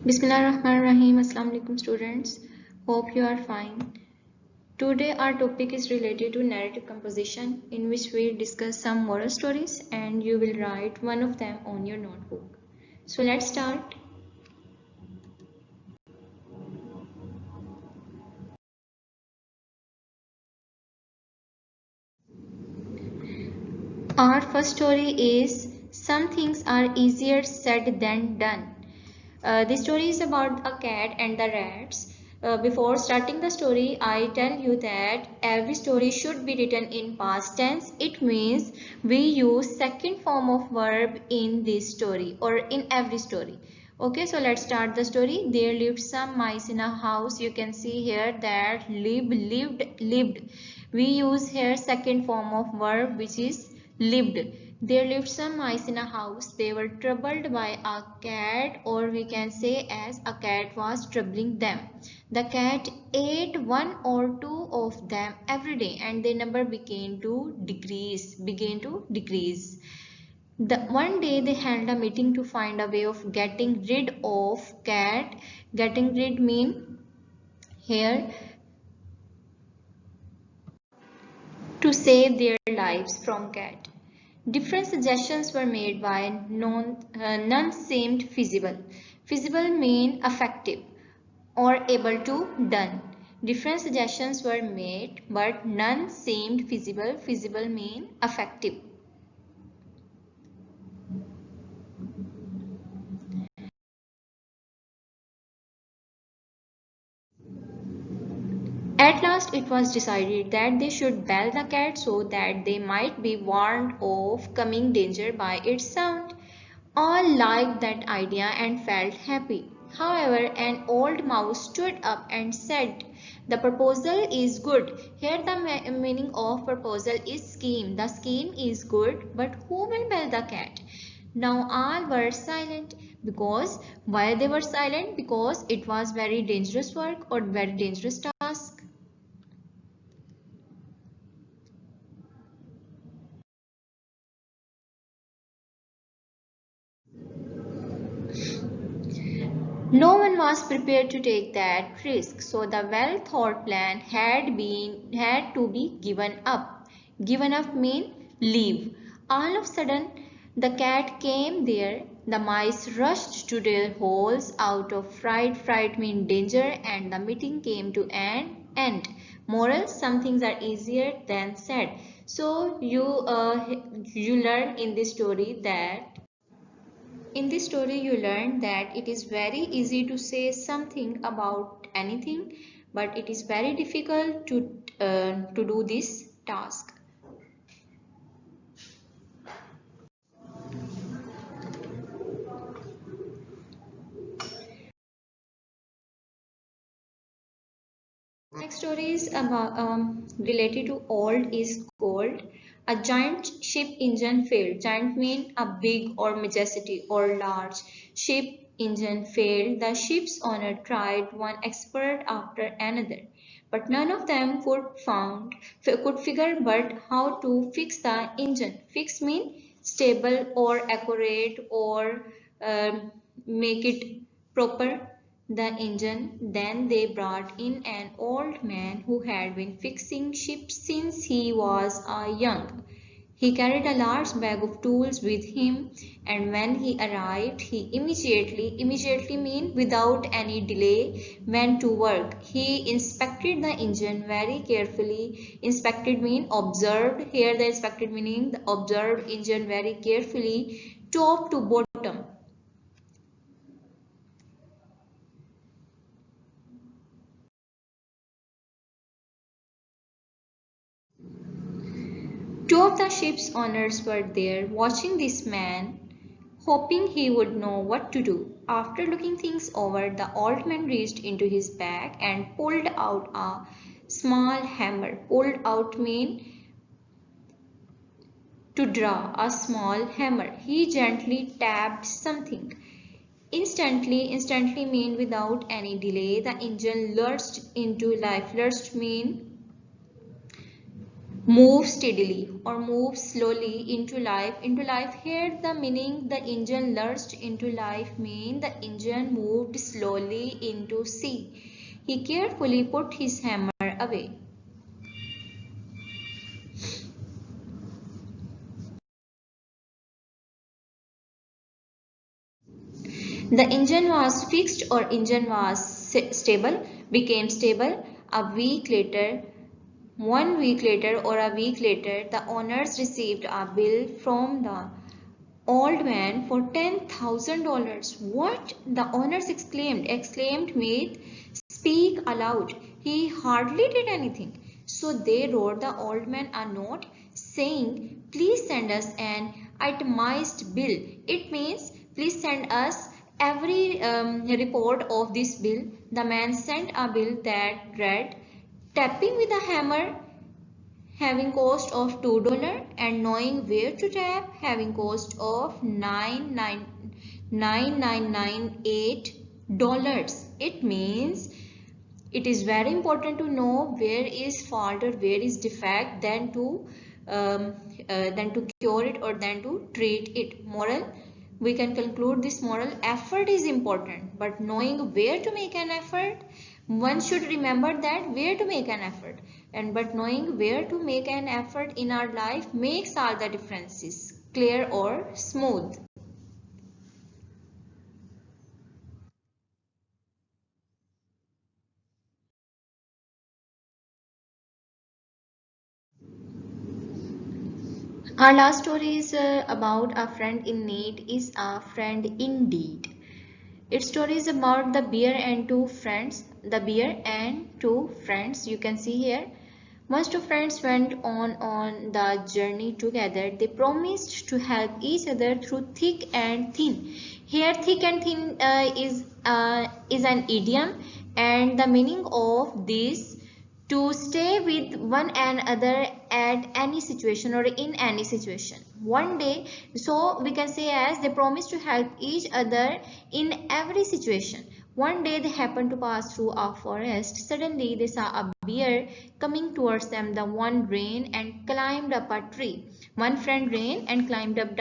Bismillahirrahmanirrahim. Assalamu alaikum students. Hope you are fine. Today our topic is related to narrative composition, in which we discuss some moral stories and you will write one of them on your notebook. So let's start. Our first story is Some Things Are Easier Said Than Done. This story is about a cat and the rats. Before starting the story, I tell you that every story should be written in past tense. It means we use second form of verb in this story or in every story. Okay, so let's start the story. There lived some mice in a house. You can see here that lived. We use here second form of verb, which is lived. There lived some mice in a house. They were troubled by a cat, or we can say as a cat was troubling them. The cat ate one or two of them every day, and their number began to decrease. One day they held a meeting to find a way of getting rid of cat. Getting rid mean here to save their lives from cat. Different suggestions were made by none seemed feasible. Feasible mean effective or able to done. Different suggestions were made but none seemed feasible. Feasible mean effective. At last it was decided that they should bell the cat so that they might be warned of coming danger by its sound. All liked that idea and felt happy. However, an old mouse stood up and said, "The proposal is good." Here the meaning of proposal is scheme. The scheme is good, but who will bell the cat? Now all were silent. Because why they were silent? Because it was very dangerous work or very dangerous task. No one was prepared to take that risk, so the well-thought plan had to be given up. Given up mean leave. All of a sudden, the cat came there. The mice rushed to their holes out of fright. Fright mean danger, and the meeting came to an end. Moral: some things are easier than said. So you learn in this story that you learn that it is very easy to say something about anything, but it is very difficult to do this task. Next story is about related to old is gold. A giant ship engine failed. Giant mean a big or majesty or large. Ship engine failed. The ship's owner tried one expert after another, but none of them could figure but how to fix the engine. Fix mean stable or accurate or make it proper the engine. Then they brought in an old man who had been fixing ships since he was young. He carried a large bag of tools with him, and when he arrived, he immediately mean without any delay, went to work. He inspected the engine very carefully. Inspected mean observed. Here the inspected meaning the observed engine very carefully, top to bottom. Two of the ship's owners were there watching this man, hoping he would know what to do. After looking things over, the old man reached into his bag and pulled out a small hammer. Pulled out mean to draw a small hammer. He gently tapped something. Instantly mean without any delay, the engine lurched into life. Lurched mean move steadily or move slowly into life. Into life, here the meaning, the engine lurched into life mean the engine moved slowly into sea. He carefully put his hammer away. The engine was fixed or engine was stable, became stable. A week later, 1 week later or a week later, the owners received a bill from the old man for $10,000. What? The owners exclaimed Mead, speak aloud. He hardly did anything. So they wrote the old man a note saying, please send us an itemized bill. It means, please send us every report of this bill. The man sent a bill that read, tapping with a hammer having cost of $2 and knowing where to tap having cost of $9,998. It means it is very important to know where is fault or where is defect than to cure it or than to treat it. Moral, we can conclude this moral, effort is important, but knowing where to make an effort, one should remember that where to make an effort, and but knowing where to make an effort in our life makes all the differences clear or smooth. Our last story is about a friend in need is a friend indeed. Its story is about the bear and two friends. The bear and two friends, you can see here. Once two friends went on the journey together. They promised to help each other through thick and thin. Here, thick and thin is an idiom, and the meaning of this to stay with one another at any situation or in any situation. One day, so we can say as they promise to help each other in every situation. One day they happened to pass through a forest. Suddenly they saw a bear coming towards them. The one ran and climbed up a tree. One friend ran and climbed up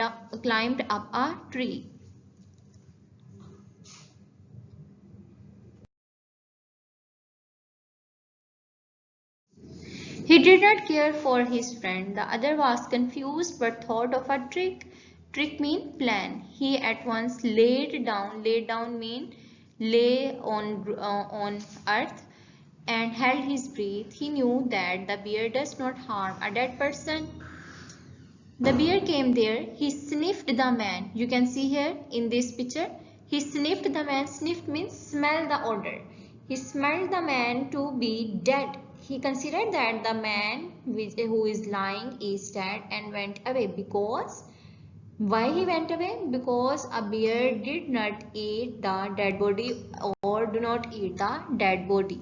a tree. He did not care for his friend. The other was confused but thought of a trick. Trick mean plan. He at once laid down. Laid down mean lay on earth and held his breath. He knew that the bear does not harm a dead person. The bear came there. He sniffed the man. You can see here in this picture. He sniffed the man. Sniffed means smell the odor. He smelled the man to be dead. He considered that the man who is lying is dead and went away. Because why he went away? Because a bear did not eat the dead body or do not eat the dead body.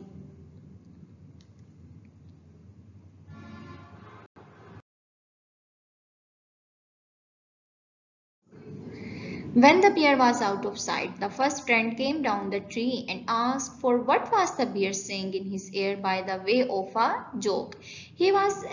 When the bear was out of sight, the first friend came down the tree and asked for what was the bear saying in his ear by the way of a joke. He was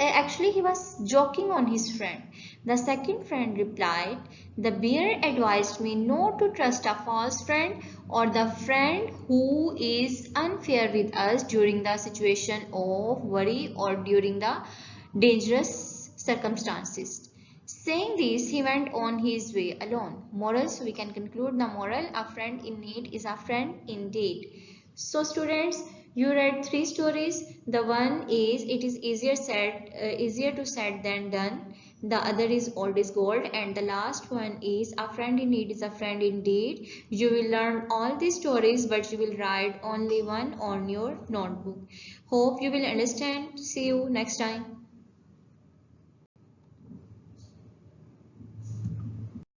joking on his friend. The second friend replied, the bear advised me not to trust a false friend or the friend who is unfair with us during the situation of worry or during the dangerous circumstances. Saying this, he went on his way alone. Moral, so we can conclude the moral, a friend in need is a friend indeed. So students, you read three stories. The one is it is easier to said than done. The other is old is gold, and the last one is a friend in need is a friend indeed. You will learn all these stories, but you will write only one on your notebook. Hope you will understand. See you next time.